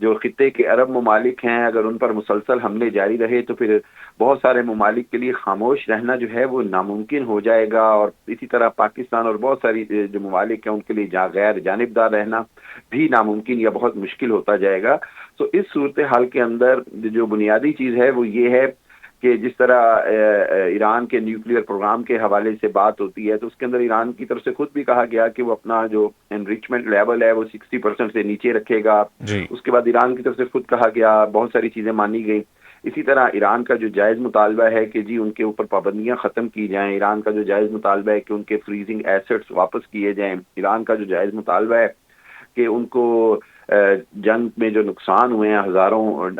جو خطے کے عرب ممالک ہیں اگر ان پر مسلسل حملے جاری رہے تو پھر بہت سارے ممالک کے لیے خاموش رہنا جو ہے وہ ناممکن ہو جائے گا، اور اسی طرح پاکستان اور بہت ساری جو ممالک ہیں ان کے لیے غیر جانبدار رہنا بھی ناممکن یا بہت مشکل ہوتا جائے گا۔ تو اس صورتحال کے اندر جو بنیادی چیز ہے وہ یہ ہے کہ جس طرح ایران کے نیوکلیئر پروگرام کے حوالے سے بات ہوتی ہے تو اس کے اندر ایران کی طرف سے خود بھی کہا گیا کہ وہ اپنا جو انریچمنٹ لیول ہے وہ 60% سے نیچے رکھے گا۔ جی اس کے بعد ایران کی طرف سے خود کہا گیا، بہت ساری چیزیں مانی گئی۔ اسی طرح ایران کا جو جائز مطالبہ ہے کہ جی ان کے اوپر پابندیاں ختم کی جائیں، ایران کا جو جائز مطالبہ ہے کہ ان کے فریزنگ ایسٹس واپس کیے جائیں، ایران کا جو جائز مطالبہ ہے کہ ان کو جنگ میں جو نقصان ہوئے ہیں، ہزاروں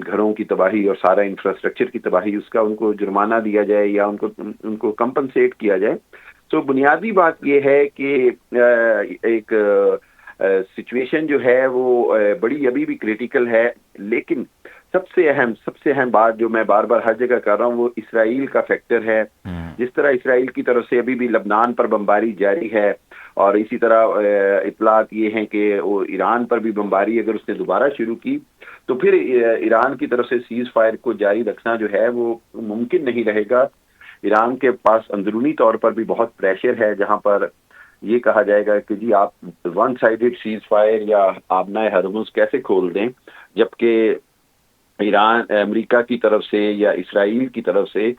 گھروں کی تباہی اور سارا انفراسٹرکچر کی تباہی، اس کا ان کو جرمانہ دیا جائے یا ان کو کمپنسیٹ کیا جائے۔ تو بنیادی بات یہ ہے کہ ایک سچویشن جو ہے وہ بڑی ابھی بھی کریٹیکل ہے، لیکن سب سے اہم بات جو میں بار بار ہر جگہ کر رہا ہوں وہ اسرائیل کا فیکٹر ہے۔ جس طرح اسرائیل کی طرف سے ابھی بھی لبنان پر بمباری جاری ہے، اور اسی طرح اطلاعات یہ ہیں کہ وہ ایران پر بھی بمباری اگر اس نے دوبارہ شروع کی تو پھر ایران کی طرف سے سیز فائر کو جاری رکھنا جو ہے وہ ممکن نہیں رہے گا۔ ایران کے پاس اندرونی طور پر بھی بہت پریشر ہے، جہاں پر یہ کہا جائے گا کہ جی آپ ون سائیڈڈ سیز فائر یا آبنائے ہرمز کیسے کھول دیں، جبکہ ایران امریکہ کی طرف سے یا اسرائیل کی طرف سے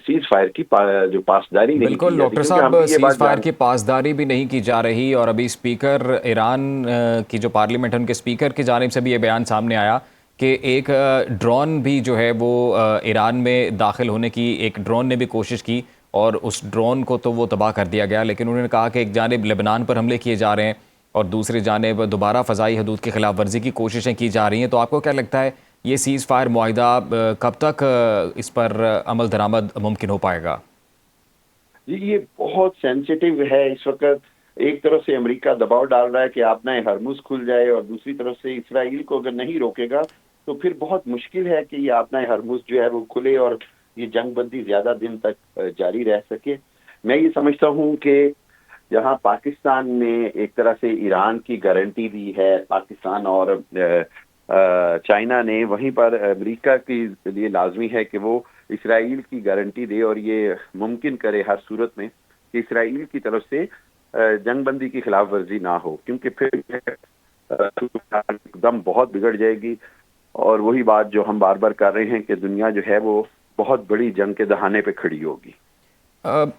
سیز فائر کی جو پاسداری نہیں کی بالکل جاتی، ڈاکٹر کیونکہ صاحب، ہم بھی یہ سیز بات فائر کی پاسداری بھی نہیں کی جا رہی، اور ابھی اسپیکر ایران کی جو پارلیمنٹ ہے ان کے اسپیکر کی جانب سے بھی یہ بیان سامنے آیا کہ ایک ڈرون بھی جو ہے وہ ایران میں داخل ہونے کی ایک ڈرون نے بھی کوشش کی اور اس ڈرون کو تو وہ تباہ کر دیا گیا، لیکن انہوں نے کہا کہ ایک جانب لبنان پر حملے کیے جا رہے ہیں اور دوسری جانب دوبارہ فضائی حدود کی خلاف ورزی کی کوششیں کی جا رہی ہیں۔ تو آپ کو کیا لگتا ہے یہ سیز فائر معاہدہ کب تک اس پر عمل درآمد ممکن ہو پائے گا؟ جی یہ بہت سینسیٹیو ہے اس وقت۔ ایک طرف سے امریکہ دباؤ ڈال رہا ہے کہ آپ نہ ہرمز کھل جائے، اور دوسری طرف سے اسرائیل کو اگر نہیں روکے گا تو پھر بہت مشکل ہے کہ یہ آپ نہ ہرمز جو ہے وہ کھلے اور یہ جنگ بندی زیادہ دن تک جاری رہ سکے۔ میں یہ سمجھتا ہوں کہ جہاں پاکستان نے ایک طرح سے ایران کی گارنٹی دی ہے، پاکستان اور چائنا نے، وہیں پر امریکہ کے لیے لازمی ہے کہ وہ اسرائیل کی گارنٹی دے اور یہ ممکن کرے ہر صورت میں کہ اسرائیل کی طرف سے جنگ بندی کی خلاف ورزی نہ ہو، کیونکہ پھر ایک دم بہت بگڑ جائے گی، اور وہی بات جو ہم بار بار کر رہے ہیں کہ دنیا جو ہے وہ بہت بڑی جنگ کے دہانے پہ کھڑی ہوگی۔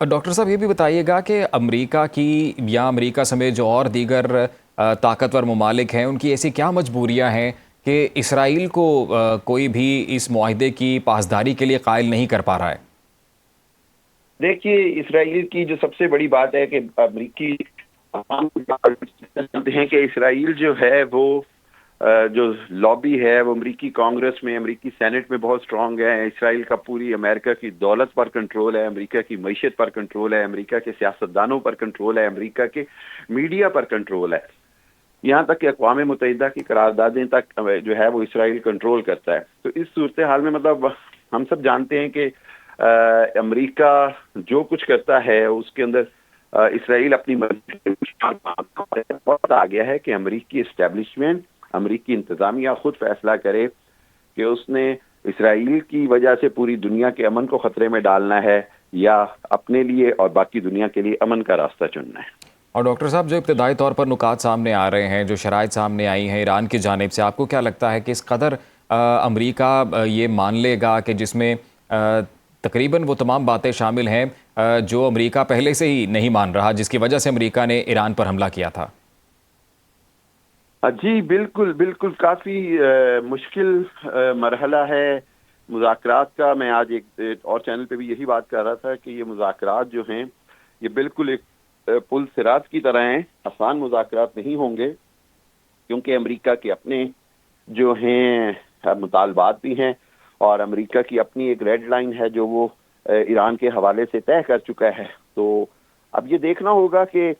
ڈاکٹر صاحب یہ بھی بتائیے گا کہ امریکہ کی یا امریکہ سمیت جو اور دیگر طاقتور ممالک ہیں ان کی ایسی کیا مجبوریاں ہیں کہ اسرائیل کو کوئی بھی اس معاہدے کی پاسداری کے لیے قائل نہیں کر پا رہا ہے؟ دیکھیے اسرائیل کی جو سب سے بڑی بات ہے کہ امریکی ہیں کہ اسرائیل جو ہے وہ جو لابی ہے وہ امریکی کانگریس میں، امریکی سینٹ میں بہت سٹرونگ ہے۔ اسرائیل کا پوری امریکہ کی دولت پر کنٹرول ہے، امریکہ کی معیشت پر کنٹرول ہے، امریکہ کے سیاستدانوں پر کنٹرول ہے، امریکہ کے میڈیا پر کنٹرول ہے، یہاں تک کہ اقوام متحدہ کی قراردادیں تک جو ہے وہ اسرائیل کنٹرول کرتا ہے۔ تو اس صورتحال میں مطلب ہم سب جانتے ہیں کہ امریکہ جو کچھ کرتا ہے اس کے اندر اسرائیل اپنی وقت آ گیا ہے کہ امریکی اسٹیبلشمنٹ، امریکی انتظامیہ خود فیصلہ کرے کہ اس نے اسرائیل کی وجہ سے پوری دنیا کے امن کو خطرے میں ڈالنا ہے یا اپنے لیے اور باقی دنیا کے لیے امن کا راستہ چننا ہے۔ اور ڈاکٹر صاحب جو ابتدائی طور پر نکات سامنے آ رہے ہیں، جو شرائط سامنے آئی ہیں ایران کی جانب سے، آپ کو کیا لگتا ہے کہ اس قدر امریکہ یہ مان لے گا کہ جس میں تقریباً وہ تمام باتیں شامل ہیں جو امریکہ پہلے سے ہی نہیں مان رہا، جس کی وجہ سے امریکہ نے ایران پر حملہ کیا تھا؟ جی بالکل بالکل، کافی مشکل مرحلہ ہے مذاکرات کا۔ میں آج ایک اور چینل پہ بھی یہی بات کر رہا تھا کہ یہ مذاکرات جو ہیں یہ بالکل ایک پل صراط کی طرح ہیں، آسان مذاکرات نہیں ہوں گے، کیونکہ امریکہ کے اپنے جو ہیں مطالبات بھی ہیں، اور امریکہ کی اپنی ایک ریڈ لائن ہے جو وہ ایران کے حوالے سے طے کر چکا ہے۔ تو اب یہ دیکھنا ہوگا کہ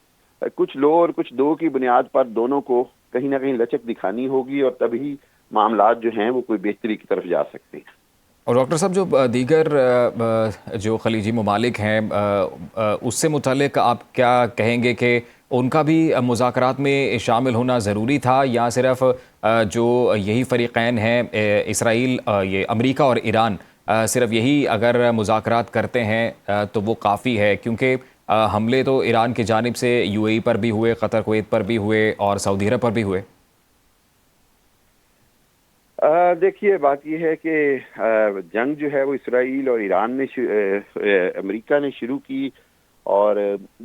کچھ لو اور کچھ دو کی بنیاد پر دونوں کو کہیں نہ کہیں لچک دکھانی ہوگی، اور تبھی معاملات جو ہیں وہ کوئی بہتری کی طرف جا سکتے ہیں۔ اور ڈاکٹر صاحب جو دیگر جو خلیجی ممالک ہیں اس سے متعلق آپ کیا کہیں گے کہ ان کا بھی مذاکرات میں شامل ہونا ضروری تھا، یا صرف جو یہی فریقین ہیں اسرائیل، یہ امریکہ اور ایران، صرف یہی اگر مذاکرات کرتے ہیں تو وہ کافی ہے؟ کیونکہ حملے تو ایران کی جانب سے یو اے ای پر بھی ہوئے، قطر کویت پر بھی ہوئے اور سعودی عرب پر بھی ہوئے۔ دیکھیے بات یہ ہے کہ جنگ جو ہے وہ اسرائیل اور ایران نے امریکہ نے شروع کی، اور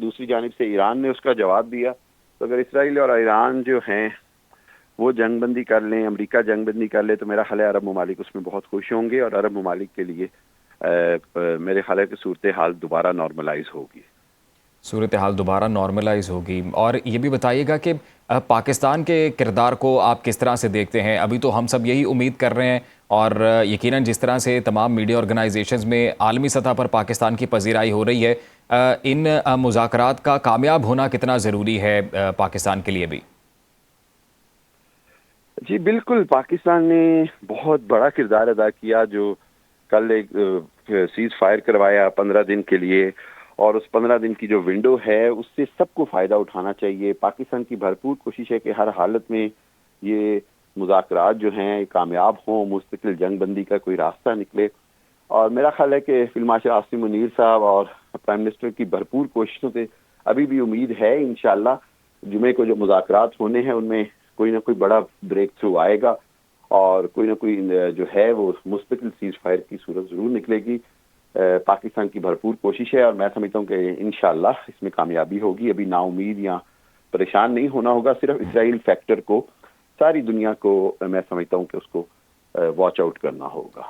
دوسری جانب سے ایران نے اس کا جواب دیا۔ تو اگر اسرائیل اور ایران جو ہیں وہ جنگ بندی کر لیں، امریکہ جنگ بندی کر لے، تو میرا خیال ہے عرب ممالک اس میں بہت خوش ہوں گے، اور عرب ممالک کے لیے میرے خیال ہے کہ صورتحال دوبارہ نارملائز ہوگی۔ صورتحال دوبارہ نارملائز ہوگی۔ اور یہ بھی بتائیے گا کہ پاکستان کے کردار کو آپ کس طرح سے دیکھتے ہیں؟ ابھی تو ہم سب یہی امید کر رہے ہیں، اور یقیناً جس طرح سے تمام میڈیا آرگنائزیشنز میں عالمی سطح پر پاکستان کی پذیرائی ہو رہی ہے، ان مذاکرات کا کامیاب ہونا کتنا ضروری ہے پاکستان کے لیے بھی؟ جی بالکل، پاکستان نے بہت بڑا کردار ادا کیا، جو کل ایک سیز فائر کروایا 15 دن کے لیے، اور اس 15 دن کی جو ونڈو ہے اس سے سب کو فائدہ اٹھانا چاہیے۔ پاکستان کی بھرپور کوشش ہے کہ ہر حالت میں یہ مذاکرات جو ہیں کامیاب ہوں، مستقل جنگ بندی کا کوئی راستہ نکلے، اور میرا خیال ہے کہ فیلڈ مارشل عاصم منیر صاحب اور پرائم منسٹر کی بھرپور کوششوں سے ابھی بھی امید ہے انشاءاللہ جمعے کو جو مذاکرات ہونے ہیں ان میں کوئی نہ کوئی بڑا بریک تھرو آئے گا، اور کوئی نہ کوئی جو ہے وہ مستقل سیز فائر کی صورت ضرور نکلے گی۔ پاکستان کی بھرپور کوشش ہے، اور میں سمجھتا ہوں کہ انشاءاللہ اس میں کامیابی ہوگی۔ ابھی نا امید یا پریشان نہیں ہونا ہوگا، صرف اسرائیل فیکٹر کو، ساری دنیا کو میں سمجھتا ہوں کہ اس کو واچ آؤٹ کرنا ہوگا۔